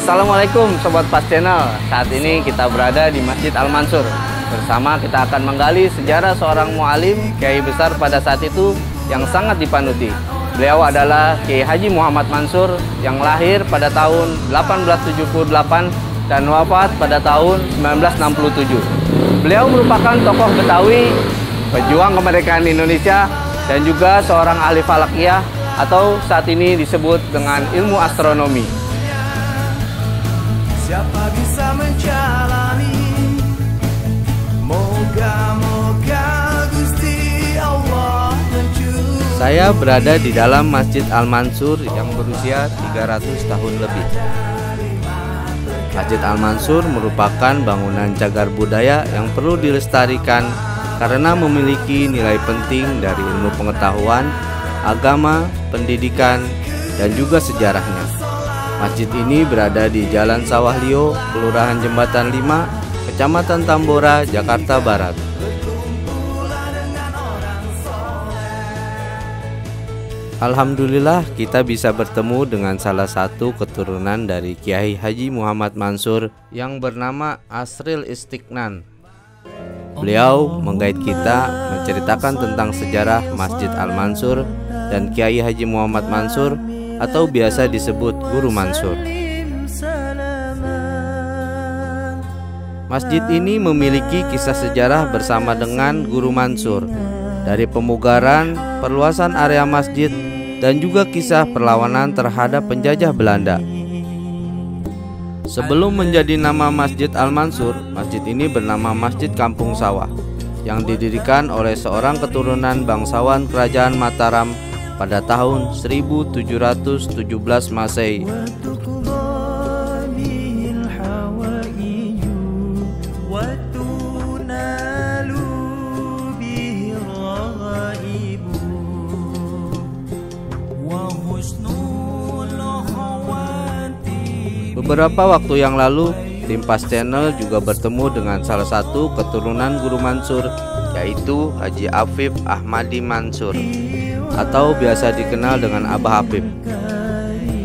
Assalamualaikum Sobat Pas Channel. Saat ini kita berada di Masjid Al-Mansur. Bersama kita akan menggali sejarah seorang mu'alim kiai besar pada saat itu yang sangat dipanuti. Beliau adalah Kiai Haji Muhammad Mansur yang lahir pada tahun 1878 dan wafat pada tahun 1967. Beliau merupakan tokoh Betawi, pejuang kemerdekaan Indonesia, dan juga seorang ahli falakiyah atau saat ini disebut dengan ilmu astronomi. Siapa bisa menjalani? Moga-moga Gusti Allah mencuri. Saya berada di dalam Masjid Al-Mansur yang berusia 300 tahun lebih. Masjid Al-Mansur merupakan bangunan cagar budaya yang perlu dilestarikan karena memiliki nilai penting dari ilmu pengetahuan, agama, pendidikan, dan juga sejarahnya. Masjid ini berada di Jalan Sawahlio, Kelurahan Jembatan 5, Kecamatan Tambora, Jakarta Barat. Alhamdulillah kita bisa bertemu dengan salah satu keturunan dari Kiai Haji Muhammad Mansur yang bernama Asril Istiqnan. Beliau menggait kita menceritakan tentang sejarah Masjid Al-Mansur dan Kiai Haji Muhammad Mansur atau biasa disebut Guru Mansur. Masjid ini memiliki kisah sejarah bersama dengan Guru Mansur, dari pemugaran, perluasan area masjid, dan juga kisah perlawanan terhadap penjajah Belanda. Sebelum menjadi nama Masjid Al-Mansur, masjid ini bernama Masjid Kampung Sawah yang didirikan oleh seorang keturunan bangsawan Kerajaan Mataram pada tahun 1717 Masehi. Beberapa waktu yang lalu, tim Pas Channel juga bertemu dengan salah satu keturunan Guru Mansur, yaitu Haji Afif Ahmadi Mansur atau biasa dikenal dengan Abah Afif.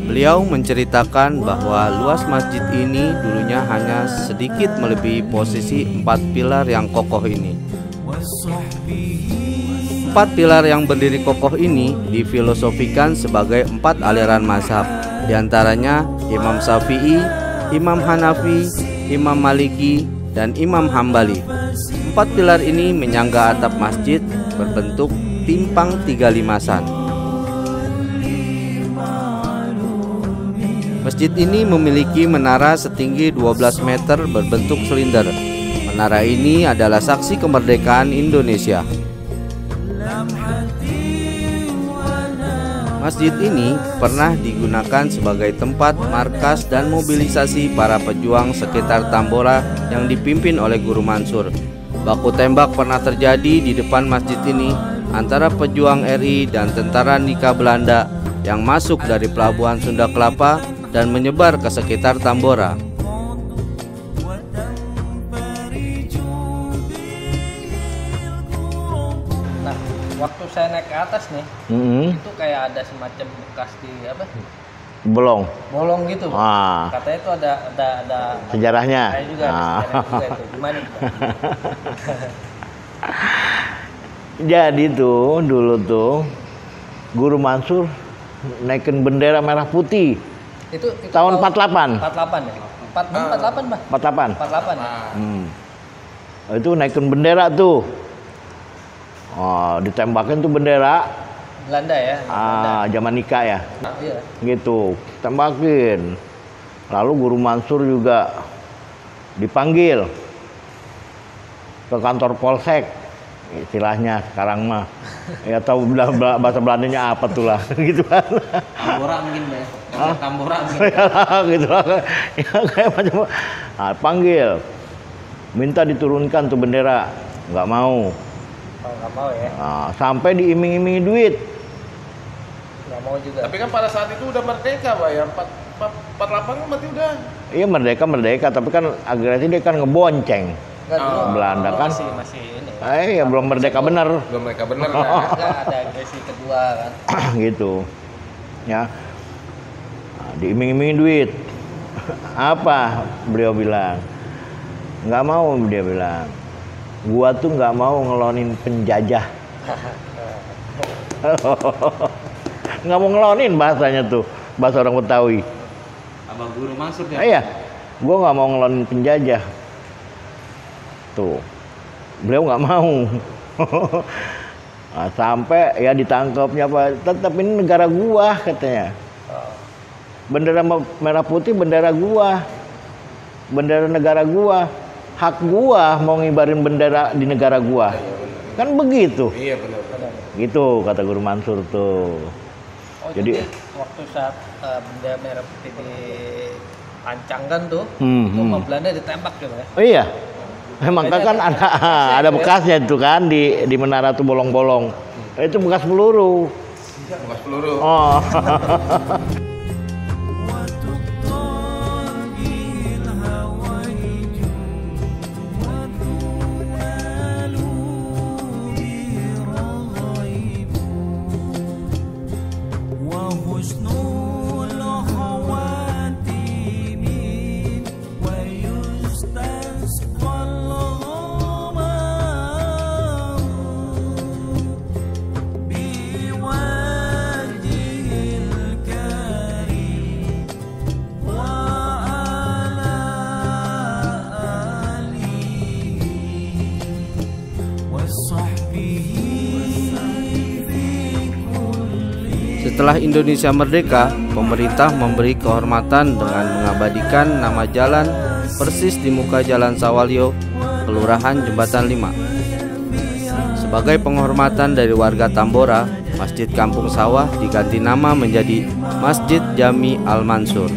Beliau menceritakan bahwa luas masjid ini dulunya hanya sedikit melebihi posisi 4 pilar yang kokoh ini. 4 pilar yang berdiri kokoh ini difilosofikan sebagai 4 aliran mazhab, diantaranya Imam Syafi'i, Imam Hanafi, Imam Maliki, dan Imam Hambali. 4 pilar ini menyangga atap masjid berbentuk timpang 3 limasan. Masjid ini memiliki menara setinggi 12 meter berbentuk silinder. Menara ini adalah saksi kemerdekaan Indonesia. Masjid ini pernah digunakan sebagai tempat markas dan mobilisasi para pejuang sekitar Tambora yang dipimpin oleh Guru Mansur. Baku tembak pernah terjadi di depan masjid ini antara pejuang RI dan tentara Nika Belanda yang masuk dari pelabuhan Sunda Kelapa dan menyebar ke sekitar Tambora. Nah, waktu saya naik ke atas nih, itu kayak ada semacam bekas di apa? Bolong gitu. Katanya itu ada sejarahnya. Saya juga ada sejarahnya juga itu. Gimana itu? Jadi tuh dulu tuh Guru Mansur naikin bendera merah putih. Itu tahun 48. 48 ya? 48, Mbak. 48. 48 ya? Itu naikin bendera tuh. Ditembakin tuh bendera. Belanda ya? Belanda. Zaman nikah ya. Iya. Gitu, tembakin. Lalu Guru Mansur juga dipanggil ke kantor polsek, istilahnya sekarang mah. Ya tahu bahasa Belandanya apa tuh lah, gitu kan. Tambora mungkin ya. Tambora mungkin. Gitu lah. Ya kayak macam panggil. Minta diturunkan tuh bendera, nggak mau. Nggak mau ya. Sampai diiming-imingi duit. Nggak mau juga. Tapi kan pada saat itu udah merdeka, Pak ya. 48 kan berarti udah. Iya merdeka, tapi kan agresi dia kan ngebonceng. Belanda kan masih ini. Ya belum merdeka bener. Belum merdeka bener kan. Ada agresi kedua kan. Gitu. Ya. Diiming-imingi duit. Apa beliau bilang? Nggak mau dia bilang. Gua tuh nggak mau ngelonin penjajah. Nggak mau ngelonin bahasanya tuh, bahasa orang Betawi. Abang Guru Mansur ya? Iya, gua nggak mau ngelonin penjajah. Tuh, beliau nggak mau. Nah, sampai ya ditangkapnya apa? Tetap ini negara gua katanya. Bendera merah putih bendera gua, bendera negara gua, hak gua mau ngibarin bendera di negara gua. Kan begitu. Iya benar. Gitu kata Guru Mansur tuh. Oh, Jadi waktu saat bendera merah putih dipancangkan tuh, sama Belanda ditembak gitu ya? oh iya, emang kan ada bekasnya itu kan di menara tuh bolong-bolong. Itu bekas peluru. Bekas peluru. Oh. Setelah Indonesia merdeka, pemerintah memberi kehormatan dengan mengabadikan nama jalan persis di muka Jalan Sawalyo, Kelurahan Jembatan 5. Sebagai penghormatan dari warga Tambora, Masjid Kampung Sawah diganti nama menjadi Masjid Jami Al-Mansur.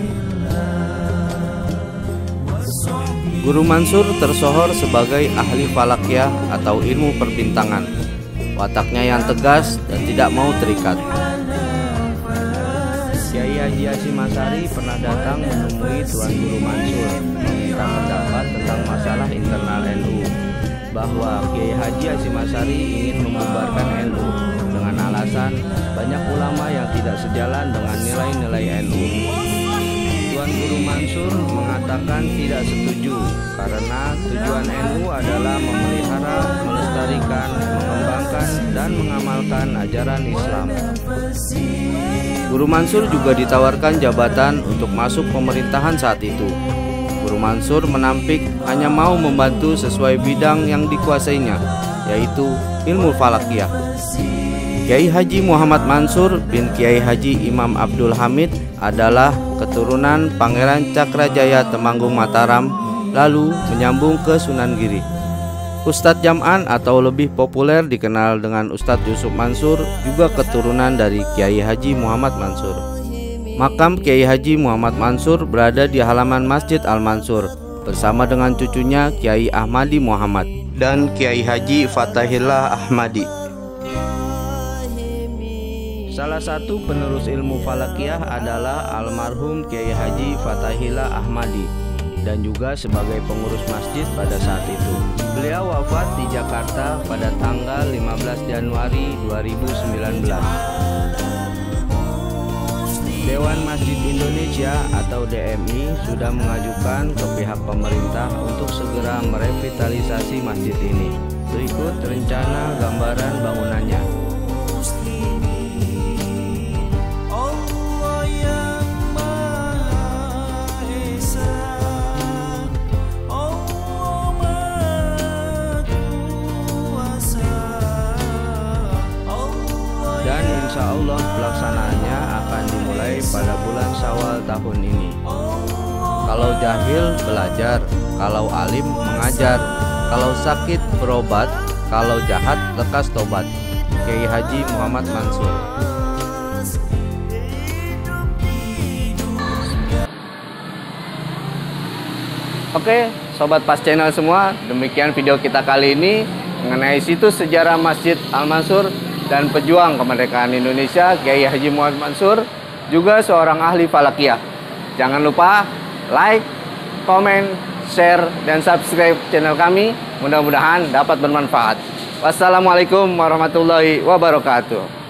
Guru Mansur tersohor sebagai ahli falakiyah atau ilmu perbintangan. Wataknya yang tegas dan tidak mau terikat. Kiai Haji Hasyim Asy'ari pernah datang menemui Tuan Guru Mansur meminta pendapat tentang masalah internal NU, bahwa Kiai Haji Hasyim Asy'ari ingin membubarkan NU dengan alasan banyak ulama yang tidak sejalan dengan nilai-nilai NU. Tuan Guru Mansur mengatakan tidak setuju karena tujuan NU adalah memelihara, melestarikan, mengembangkan, dan mengamalkan ajaran Islam. Guru Mansur juga ditawarkan jabatan untuk masuk pemerintahan saat itu. Guru Mansur menampik hanya mau membantu sesuai bidang yang dikuasainya, yaitu ilmu falakiyah. Kiai Haji Muhammad Mansur bin Kiai Haji Imam Abdul Hamid adalah keturunan Pangeran Cakrajaya Temanggung Mataram, lalu menyambung ke Sunan Giri. Ustadz Jam'an atau lebih populer dikenal dengan Ustadz Yusuf Mansur juga keturunan dari Kiai Haji Muhammad Mansur. Makam Kiai Haji Muhammad Mansur berada di halaman Masjid Al-Mansur bersama dengan cucunya Kiai Ahmadi Muhammad dan Kiai Haji Fatahillah Ahmadi. Salah satu penerus ilmu falakiyah adalah almarhum Kiai Haji Fatahillah Ahmadi dan juga sebagai pengurus masjid pada saat itu. Beliau wafat di Jakarta pada tanggal 15 Januari 2019. Dewan Masjid Indonesia atau DMI sudah mengajukan ke pihak pemerintah untuk segera merevitalisasi masjid ini. Berikut rencana gambaran bangunannya. Insya Allah pelaksanaannya akan dimulai pada bulan Syawal tahun ini. Kalau jahil belajar, kalau alim mengajar, kalau sakit berobat, kalau jahat lekas tobat. Kiai Haji Muhammad Mansur. Oke, Sobat Pas Channel semua, demikian video kita kali ini mengenai situs sejarah Masjid Al-Mansur dan pejuang kemerdekaan Indonesia Kiai Haji Muhammad Mansur, juga seorang ahli falakiyah. Jangan lupa like, komen, share, dan subscribe channel kami. Mudah-mudahan dapat bermanfaat. Wassalamualaikum warahmatullahi wabarakatuh.